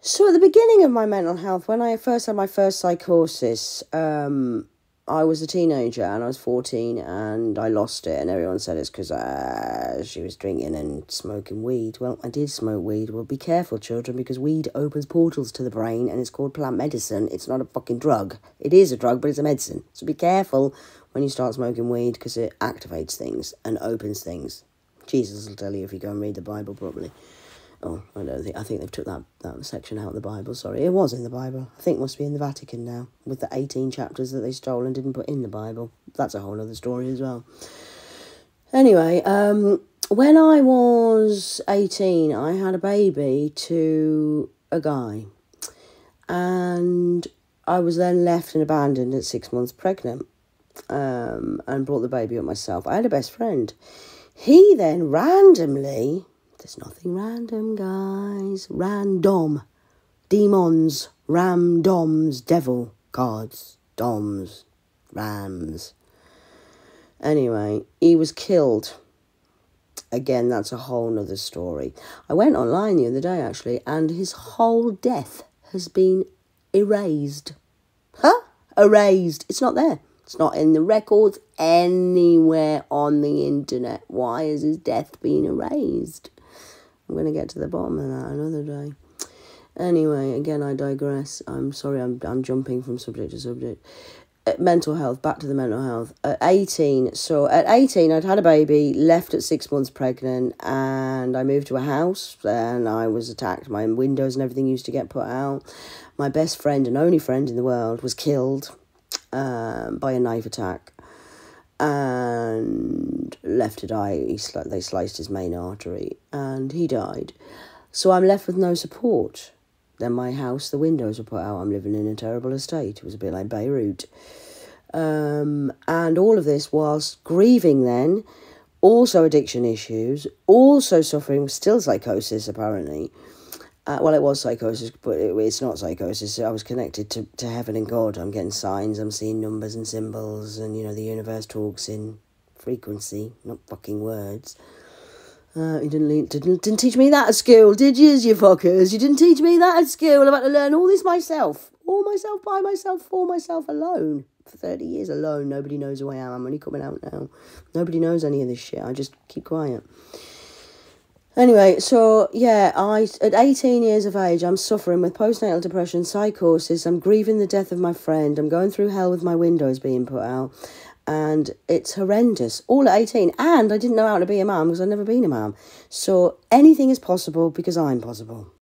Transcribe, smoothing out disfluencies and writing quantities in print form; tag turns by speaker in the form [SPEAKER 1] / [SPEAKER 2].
[SPEAKER 1] So at the beginning of my mental health, when I first had my first psychosis, I was a teenager and I was 14 and I lost it, and everyone said it's because she was drinking and smoking weed. Well, I did smoke weed. Well, be careful, children, because weed opens portals to the brain and it's called plant medicine. It's not a fucking drug. It is a drug, but it's a medicine. So be careful when you start smoking weed because it activates things and opens things. Jesus will tell you if you go and read the Bible properly. Oh, I think they've took that section out of the Bible, sorry. It was in the Bible. I think it must be in the Vatican now, with the 18 chapters that they stole and didn't put in the Bible. That's a whole other story as well. Anyway, when I was 18, I had a baby to a guy. And I was then left and abandoned at 6 months pregnant, and brought the baby up myself. I had a best friend. He then randomly... There's nothing random, guys. Random. Demons. Doms. Devil. Cards. Doms. Rams. Anyway, he was killed. Again, that's a whole nother story. I went online the other day, actually, and his whole death has been erased. Huh? Erased. It's not there. It's not in the records anywhere on the internet. Why has his death been erased? I'm going to get to the bottom of that another day. Anyway, again, I digress. I'm sorry, I'm jumping from subject to subject. Mental health, back to the mental health. At 18, I'd had a baby, left at 6 months pregnant, and I moved to a house, and I was attacked. My windows and everything used to get put out. My best friend and only friend in the world was killed by a knife attack. And left to die. They sliced his main artery and he died. So I'm left with no support. Then my house, the windows were put out. I'm living in a terrible estate. It was a bit like Beirut. And all of this whilst grieving then, also addiction issues, also suffering, still psychosis apparently. Well, it was psychosis, but it's not psychosis. I was connected to heaven and God. I'm getting signs, I'm seeing numbers and symbols, and, the universe talks in frequency, not fucking words. You didn't teach me that at school, did you fuckers? You didn't teach me that at school. I've had to learn all this myself. All myself, by myself, for myself, alone. For 30 years alone. Nobody knows who I am. I'm only coming out now. Nobody knows any of this shit. I just keep quiet. Anyway, so, yeah, at 18 years of age, I'm suffering with postnatal depression, psychosis, I'm grieving the death of my friend, I'm going through hell with my windows being put out, and it's horrendous, all at 18, and I didn't know how to be a mum because I'd never been a mum. So anything is possible because I'm possible.